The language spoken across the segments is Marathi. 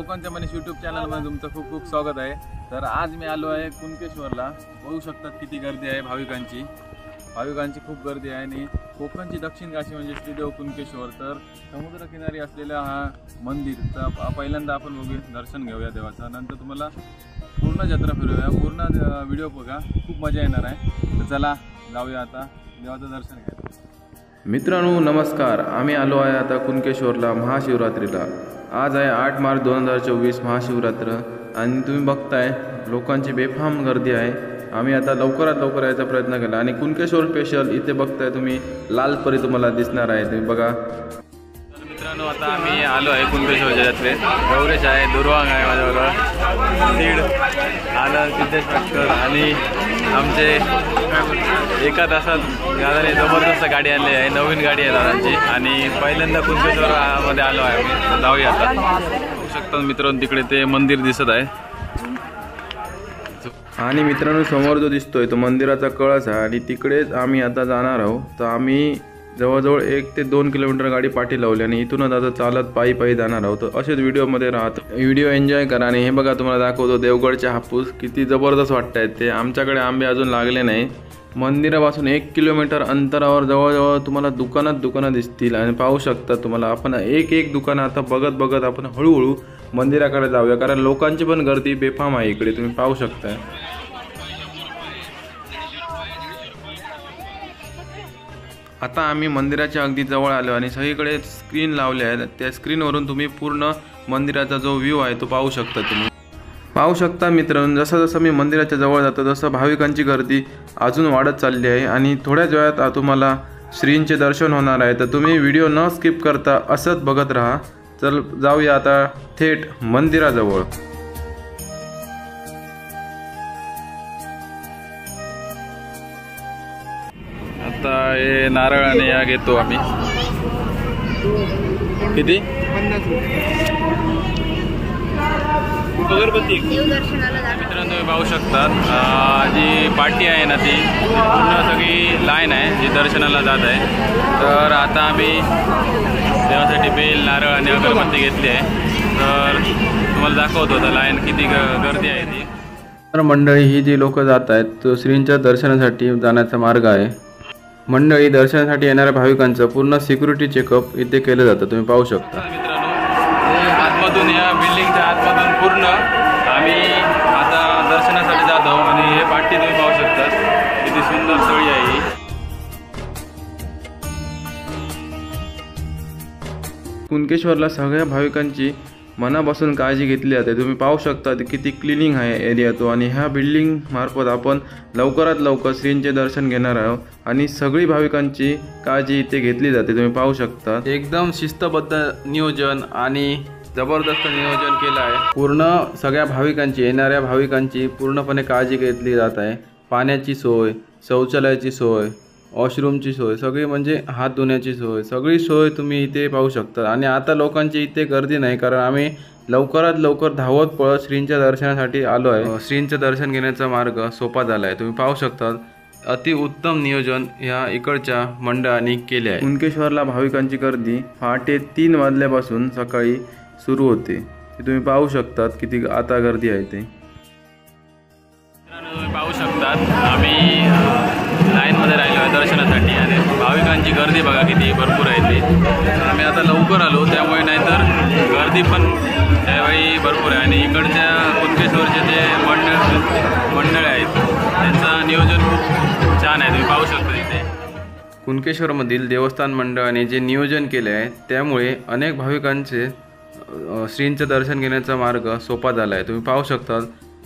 कोकणच्या मनीष यूट्यूब चॅनलमध्ये तुमचं खूप खूप स्वागत आहे। तर आज मी आलो आहे कुणकेश्वरला। बघू शकतात किती गर्दी आहे भाविकांची खूप गर्दी आहे। आणि कोकणची दक्षिण काशी म्हणजे श्रीदेव कुणकेश्वर, तर समुद्रकिनारी असलेला हा मंदिर। तर पहिल्यांदा आपण दर्शन घेऊया देवाचं, नंतर तुम्हाला पूर्ण जत्रा फिरूया, पूर्ण व्हिडिओ बघा, खूप मजा येणार आहे। तर चला जाऊया आता देवाचं दर्शन घ्यायला। मित्रांनो नमस्कार, आम्ही आलो आहे आता कुणकेश्वरला महाशिवरात्रीला। आज आहे 8 मार्च 2024 महाशिवरात्र आणि तुम्ही बघताय लोकांची बेफाम गर्दी आहे। आम्ही आता लवकरात लवकर यायचा प्रयत्न केला आणि कुणकेश्वर स्पेशल इथे बघताय तुम्ही लाल परी तुम्हाला दिसणार आहे, तुम्ही बघा। तर मित्रांनो आता आम्ही आलो आहे कुणकेश्वरच्या जत्रेत। गौरेश आहे, दुर्वांग आहे माझ्याबरोबर, सीड आनंद, सिद्धेश डॉक्टर आणि आमचे एका तासात दादाने जबरदस्त गाडी आणली आहे, नवीन गाडी आहे दादांची। आणि पहिल्यांदा कुणकेश्वरमध्ये आलो आहे आम्ही, जाऊया आता। बघू शकता मित्रांनो तिकडे ते मंदिर दिसत आहे। आणि मित्रांनो समोर जो दिसतोय तो मंदिराचा कळस आहे आणि तिकडेच आम्ही आता जाणार आहोत। तर आम्ही जवळजवळ 1 ते 2 किलोमीटर गाडी पाठी लावली आणि इथूनच आता चालत पायी जाणार आहोत। तर असेच व्हिडिओमध्ये राहतो, व्हिडिओ एन्जॉय करा। आणि हे बघा तुम्हाला दाखवतो देवगडचे हापूस किती जबरदस्त वाटत आहेत ते। आमच्याकडे आंबे अजून लागले नाही। मंदिरापासून 1 किलोमीटर अंतरावर जवळजवळ तुम्हाला दुकानं दिसतील आणि पाहू शकता तुम्हाला। आपण एक दुकान आता बघत आपण हळूहळू मंदिराकडे जाऊया, कारण लोकांची पण गर्दी बेफाम आहे इकडे, तुम्ही पाहू शकता। आता आम्ही मंदिराच्या अगदी जवळ आलो आणि सगळीकडे स्क्रीन लावले आहेत। त्या स्क्रीनवरून तुम्ही पूर्ण मंदिराचा जो व्ह्यू आहे तो पाहू शकता। तुम्ही पाहू शकता मित्रांनो, जसं मी मंदिराच्या जवळ जातो तसं भाविकांची गर्दी अजून वाढत चालली आहे आणि थोड्याच वेळात तुम्हाला श्रींचे दर्शन होणार आहे। तर तुम्ही व्हिडिओ न स्किप करता असंच बघत राहा। चल जाऊया आता थेट मंदिराजवळ। आता हे नारळ आणि या घेतो आम्ही। किती? 50 अगरबत्ती। मित्रांनो तुम्ही पाहू शकता जी पार्टी आहे ना ती पूर्ण सगळी लाईन आहे जी दर्शनाला जात आहे। तर आता आम्ही देवासाठी बेल, नारळ आणि अगरबत्ती घेतली आहे। तर तुम्हाला दाखवतो आता लाईन किती गर्दी आहे ती। तर मंडळी ही जी लोक जात आहेत तो श्रींच्या दर्शनासाठी जाण्याचा मार्ग आहे। मंडळी दर्शनासाठी येणाऱ्या भाविकांचं पूर्ण सिक्युरिटी चेकअप इथे केलं जातं, तुम्ही पाहू शकता। मित्रांनो आतमधून या बिल्डिंगच्या आतमधून पूर्ण आम्ही आता दर्शनासाठी जात आहोत आणि हे पाठी तुम्ही पाहू शकता किती सुंदर स्थळी आहे। कुणकेश्वरला सगळ्या भाविकांची मनापासून काळजी घेतली जाते, तुम्ही पाहू शकता किती क्लिनिंग आहे एरिया तो। आणि ह्या बिल्डिंग मार्फत आपण लवकरात लवकर श्रींचे दर्शन घेणार आहोत आणि सगळी भाविकांची काळजी इथे घेतली जाते, तुम्ही पाहू शकता। एकदम शिस्तबद्ध नियोजन आणि जबरदस्त नियोजन केलं आहे। पूर्ण सगळ्या भाविकांची, येणाऱ्या भाविकांची पूर्णपणे काळजी घेतली जात आहे। पाण्याची सोय, शौचालयाची सोय, वॉशरूमची सोय, सगळी म्हणजे हात धुण्याची सोय, सगळी सोय तुम्ही इथे पाहू शकता। आणि आता लोकांची इथे गर्दी नाही, कारण आम्ही लवकरात लवकर धावत पळत श्रींच्या दर्शनासाठी आलो आहे। श्रींचं दर्शन घेण्याचा मार्ग सोपा झाला आहे, तुम्ही पाहू शकता। अतिउत्तम नियोजन ह्या इकडच्या मंडळाने केले आहे। कुणकेश्वरला भाविकांची गर्दी पहाटे 3 वाजल्यापासून सकाळी सुरू होते, तुम्ही पाहू शकता किती आता गर्दी आहे ते। तुम्ही पाहू शकतात आम्ही लाईनमध्ये राहिलो आहे दर्शनासाठी आणि भाविकांची गर्दी बघा किती भरपूर आहे ती। आम्ही आता लवकर आलो त्यामुळे, नाहीतर गर्दी पण त्यावेळी भरपूर आहे। आणि इकडच्या कुणकेश्वरचे जे मंडळ आहेत त्यांचं नियोजन खूप छान आहे, तुम्ही पाहू शकता इथे। कुणकेश्वरमधील देवस्थान मंडळाने जे नियोजन केले आहे त्यामुळे अनेक भाविकांचे श्रींचं दर्शन घेण्याचा मार्ग सोपा झाला आहे, तुम्ही पाहू शकता।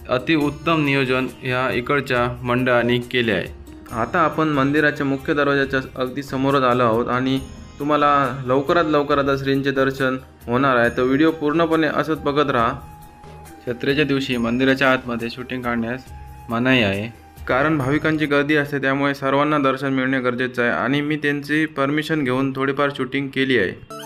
अतिउत्तम नियोजन ह्या इकडच्या मंडळाने केले आहे। आता आपण मंदिराच्या मुख्य दरवाजाच्या अगदी समोरच आलो आहोत आणि तुम्हाला लवकरात लवकर आता श्रींचे दर्शन होणार आहे। तर व्हिडिओ पूर्णपणे असंच बघत राहा। जत्रेच्या दिवशी मंदिराच्या आतमध्ये शूटिंग काढण्यास मनाई आहे, कारण भाविकांची गर्दी असते, त्यामुळे सर्वांना दर्शन मिळणे गरजेचं आहे आणि मी त्यांची परमिशन घेऊन थोडीफार शूटिंग केली आहे।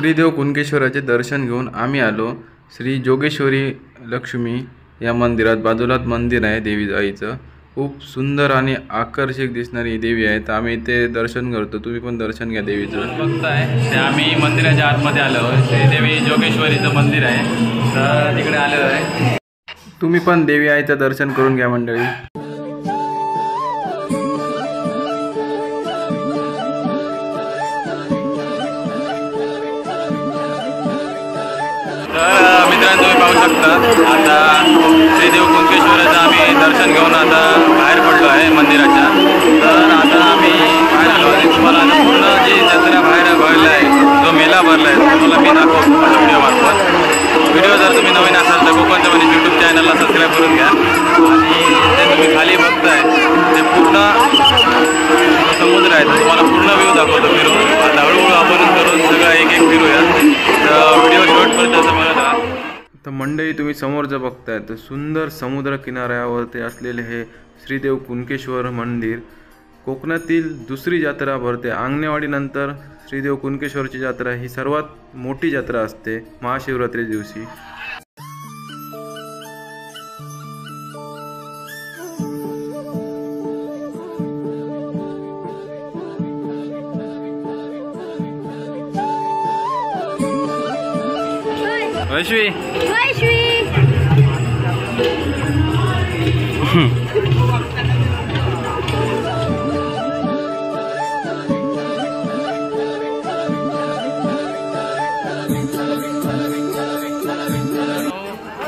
श्रीदेव कुणकेश्वराचे दर्शन घेऊन आम्ही आलो श्री जोगेश्वरी लक्ष्मी या मंदिरात. बाजूलाच मंदिर आहे देवी आईचं. खूप सुंदर आणि आकर्षक दिसणारी देवी आहे. तर आम्ही इथे दर्शन करतो. तुम्ही पण दर्शन घ्या देवीचं. बघताय ते आम्ही मंदिराच्या आतमध्ये आलो. श्रीदेवी जोगेश्वरीचं मंदिर आहे, तर तिकडे आलेलो आहे. तुम्ही पण देवी आईचं दर्शन करून घ्या मंडळी. तर मित्रांनो तुम्ही पाहू शकता आता श्रीदेव कुणकेश्वराचं आम्ही दर्शन घेऊन आता बाहेर पडलो आहे मंदिराच्या. तर आता आम्ही बाहेर आलो आणि तुम्हाला पूर्ण जी जत्रा बाहेर भरला आहे, जो मेला भरला आहे, तुम्हाला मी दाखवतो माझ्या व्हिडिओमार्फत. व्हिडिओ जर तुम्ही नवीन असाल तर कोकणचं म्हणजे यूट्यूब चॅनलला सबस्क्राईब करून घ्या. आणि ते तुम्ही खाली बघताय ते पूर्ण समुद्र आहे, तर तुम्हाला पूर्ण व्ह्यू दाखवतो फिरून. आता हळूहळू आपण करून सगळं एक एक फिरूया. तर व्हिडिओ शेवटपर्यंत असं मला. तर मंडळी तुम्ही समोर जर बघताय तर सुंदर समुद्र किनाऱ्यावरती असलेले हे श्रीदेव कुणकेश्वर मंदिर. कोकणातील दुसरी जत्रा भरते. आंगणेवाडीनंतर श्रीदेव कुणकेश्वरची जत्रा ही सर्वात मोठी जत्रा असते महाशिवरात्री दिवशी. वैश्वी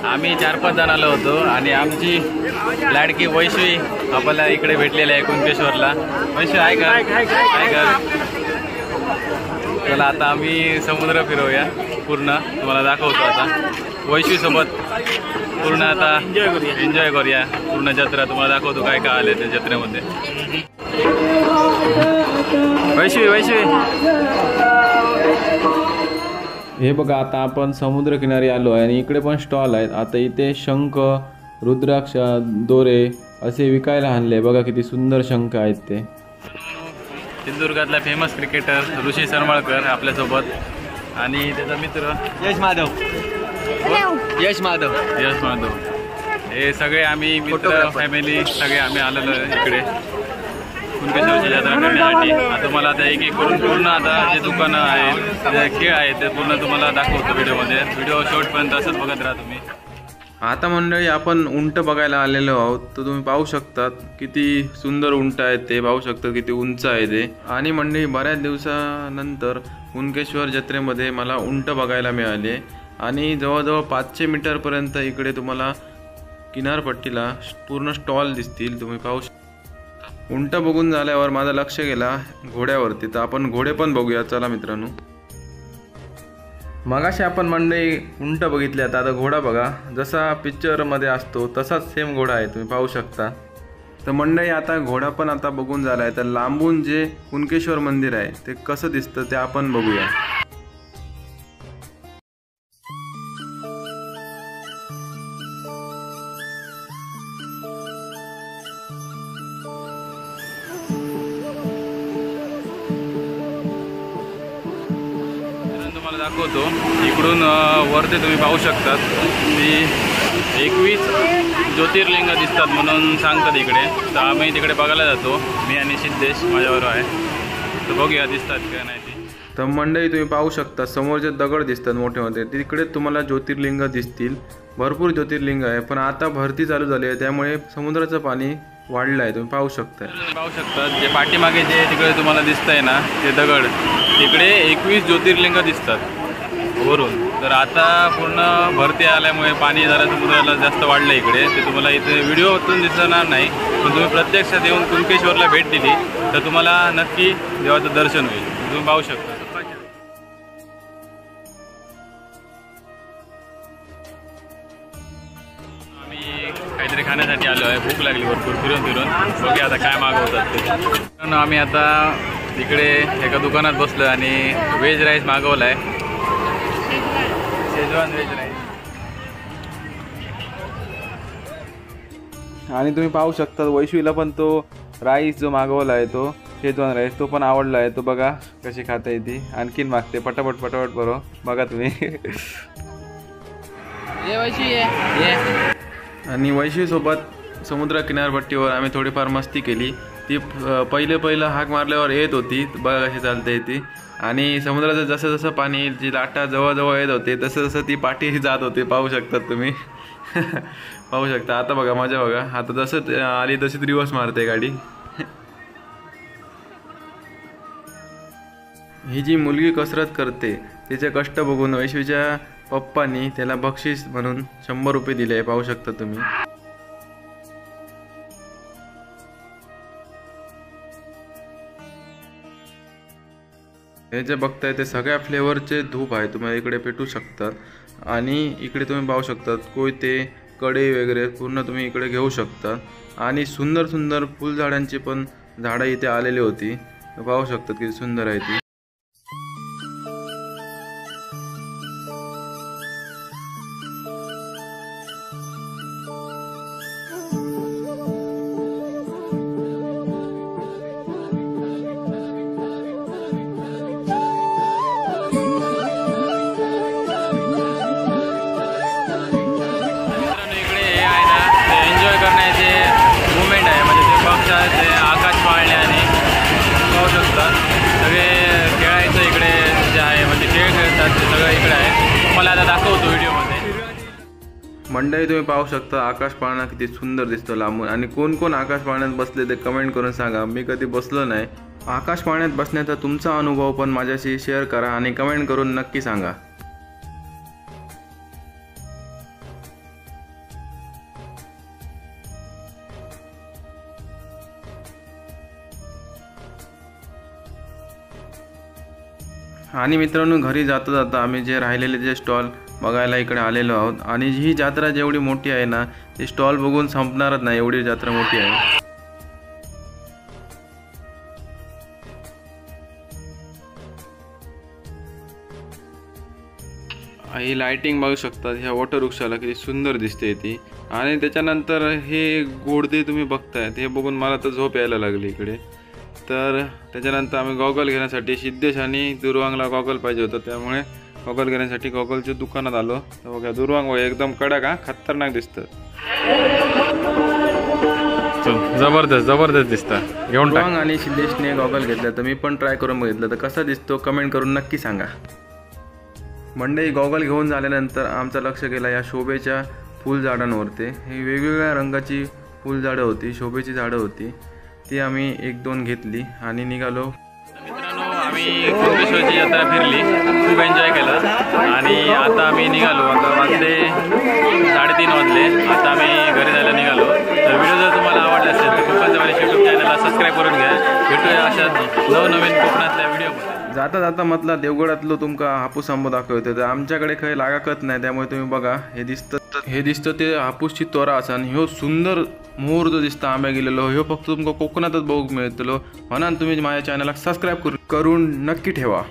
आम्ही 4-5 जण आलो होतो आणि आमची लाडकी वैश्वी आपल्याला इकडे भेटलेली आहे कुणकेश्वरला. वैश्वी आहे का? आहे का? चला आता आम्ही समुद्र फिरवूया पूर्ण. तुम्हाला दाखवतो आता वैश्वी सोबत पूर्ण आता एन्जॉय करूया पूर्ण जत्रा. तुम्हाला दाखवतो काय काय आले त्या जत्रेमध्ये. वैश्वी हे बघा आता आपण समुद्रकिनारी आलो आहे आणि इकडे पण स्टॉल आहेत. आता इथे शंख, रुद्राक्ष, दोरे असे विकायला आणले. बघा किती सुंदर शंख आहेत ते. सिंधुदुर्गातला फेमस क्रिकेटर ऋषी सरमाळकर आपल्यासोबत आणि त्याचा मित्र यश माधव. हे सगळे आम्ही मित्र फॅमिली सगळे आम्ही आलेलो आहे इकडे कुणकेश्वरची जत्रा करण्यासाठी. आता मला आता एक एक करून पूर्ण आता जे दुकानं आहेत, जे खेळ आहेत ते पूर्ण तुम्हाला दाखवतो व्हिडिओमध्ये. व्हिडिओ शेवटपर्यंत असंच बघत राहा तुम्ही. आता मंडळी आपण उंट बघायला आलेलो आहोत. तर तुम्ही पाहू शकतात किती सुंदर उंट आहेत ते. पाहू शकतात किती उंच आहे ते. आणि मंडळी बऱ्याच दिवसानंतर कुणकेश्वर जत्रेमध्ये मला उंट बघायला मिळाले आणि जवळजवळ 500 मीटरपर्यंत इकडे तुम्हाला किनारपट्टीला पूर्ण स्टॉल दिसतील. तुम्ही पाहू शकता. उंट बघून झाल्यावर माझं लक्ष गेला घोड्यावरती. तर आपण घोडे पण बघूया. चला मित्रांनो. मगाशी आपण मंडळी उंट बघितले. आता घोडा बघा. जसा पिक्चरमध्ये असतो तसाच सेम घोडा आहे. तुम्ही पाहू शकता. तर मंडळी आता घोडा पण आता बघून झाला आहे. तर लांबून जे कुणकेश्वर मंदिर आहे ते कसं दिसतं ते आपण बघूया. तुम्हाला दाखवतो इकडून वरती तुम्ही पाहू शकतात की 21 ज्योतिर्लिंग दिसतात म्हणून सांगतात इकडे. तर आम्ही तिकडे बघायला जातो. मी आणि सिद्धेश माझ्याबरोबर आहे. तर बघूया दिसतात का नाही ते. तर मंडळी तुम्ही पाहू शकता समोरचे दगड दिसतात मोठे मोठे. तिकडे तुम्हाला ज्योतिर्लिंग दिसतील. भरपूर ज्योतिर्लिंग आहे. पण आता भरती चालू झाली आहे त्यामुळे समुद्राचं पाणी वाढलं आहे. तुम्ही पाहू शकता. पाहू शकतात जे पाठीमागे जे तिकडे तुम्हाला दिसतंय ना ते दगड, तिकडे 21 ज्योतिर्लिंग दिसतात वरून. तर आता पूर्ण भरती आल्यामुळे पाणी जरा समुद्राला जास्त वाढलं इकडे. ते तुम्हाला इथे व्हिडिओतून दिसणार नाही, पण तुम्ही प्रत्यक्षात येऊन कुणकेश्वरला भेट दिली तर तुम्हाला नक्की देवाचं दर्शन होईल. तुम्ही पाहू शकता. आम्ही काहीतरी खाण्यासाठी आलो आहे. भूक लागली भरपूर फिरून बघूया आता काय मागवतात ते. आम्ही आता इकडे एका दुकानात बसलो आणि व्हेज राईस मागवला आहे. Schezwan veg rice. आणि तुम्ही पाहू शकता वैश्वीला पण तो राईस जो मागवला आहे तो शेजवान राईस तो पण आवडला आहे. तो बघा कशी खाता येते, आणखीन मागते पटापट पटापट बरो बघा तुम्ही. आणि वैशीसोबत समुद्र किनारपट्टीवर आम्ही थोडीफार मस्ती केली. ती पहिलं हाक मारल्यावर येत होती, बघा कशी चालते ती. आणि समुद्राचं जसं जसं पाणी जी लाटा जवळ येत होते तसं तसं ती पाठी जात होती. पाहू शकतात तुम्ही. पाहू शकता. आता बघा मजा बघा. आता जसं आली तशीच रिवर्स मारते गाडी. ही जी मुलगी कसरत करते तिचे कष्ट बघून वैश्वीच्या पप्पांनी त्याला बक्षीस म्हणून 100 रुपये दिले. पाहू शकता तुम्ही. हे जे बघताय ते सगळ्या फ्लेवरचे धूप आहे, तुम्हाला इकडे भेटू शकतात. आणि इकडे तुम्ही पाहू शकतात कोयते कडे वगैरे पूर्ण तुम्ही इकडे घेऊ शकता. आणि सुंदर सुंदर फुलझाडांची पण झाडं इथे आलेली होती. पाहू शकतात किती सुंदर आहे ती. आकाश पाळण्याने पाहू शकता सगळे खेळायचं इकडे जे आहे, म्हणजे खेळ खेळतात ते सगळं इकडे आहे. तुम्हाला आता दाखवतो व्हिडिओमध्ये. मंडळी तुम्ही पाहू शकता आकाश पाळणा किती सुंदर दिसतो लांबून. आणि कोण कोण आकाश पाळण्यात बसले ते कमेंट करून सांगा. मी कधी बसलो नाही. आकाश पाळण्यात बसण्याचा तुमचा अनुभव पण माझ्याशी शेअर करा आणि कमेंट करून नक्की सांगा. आणि मित्रांनो घरी जाता जाता आम्ही जे राहिलेले जे स्टॉल बघायला इकडे आलेलो आहोत. आणि ही जत्रा जेवढी मोठी आहे ना ती स्टॉल बघून संपणारच नाही, एवढी जत्रा मोठी आहे. ही लाइटिंग बघू शकता. ह्या वॉटर वृक्षाला किती सुंदर दिसते ती. आणि त्याच्यानंतर हे गोडदे तुम्ही बघताय हे बघून मला तर झोप यायला लागली इकडे. तर त्याच्यानंतर आम्ही गॉगल घेण्यासाठी सिद्धेश आणि दुर्वांगला गॉगल पाहिजे होतं, त्यामुळे गॉगल घेण्यासाठी गॉगलच्या दुकानात आलो. तर बघा दुर्वांग एकदम कडक खतरनाक दिसतं. जबरदस्त दिसतं. घेऊन दुर्वांग आणि सिद्धेशने गॉगल घेतला तर मी पण ट्राय करून बघितलं. तर कसा दिसतो कमेंट करून नक्की सांगा. मंडळी गॉगल घेऊन झाल्यानंतर आमचं लक्ष गेला या शोभेच्या फुलझाडांवरती. ही वेगवेगळ्या रंगाची फुलझाडं होती, शोभेची झाडं होती. ती आम्ही 1-2 घेतली आणि निघालो. मित्रांनो आम्ही कुणकेश्वरची यात्रा फिरली, खूप एन्जॉय केला. आणि आता आम्ही निघालो. आता वाजले 3:30 वाजले. आता आम्ही घरी जायला निघालो. तर व्हिडिओ जर तुम्हाला आवडला असेल तर कोकणचं वारीस यूट्यूब चॅनलला सबस्क्राईब करून घ्या. भेटूया अशा नवनवीन कोकणातल्या व्हिडिओमध्ये. जाता जाता म्हटलं देवगडातलं तुमका हापूस आंबो दाखवतो. तर आमच्याकडे काही लागाकत नाही, त्यामुळे तुम्ही बघा हे दिसतं ते हापूसची तोरा असा. आणि ह्यो सुंदर मोहर जो दिसता आंब्या गेलेलो ह्यो फक्त तुमका कोकणातच बघूक मिळतलो. म्हणून तुम्ही माझ्या चॅनलला सबस्क्राईब करून नक्की ठेवा.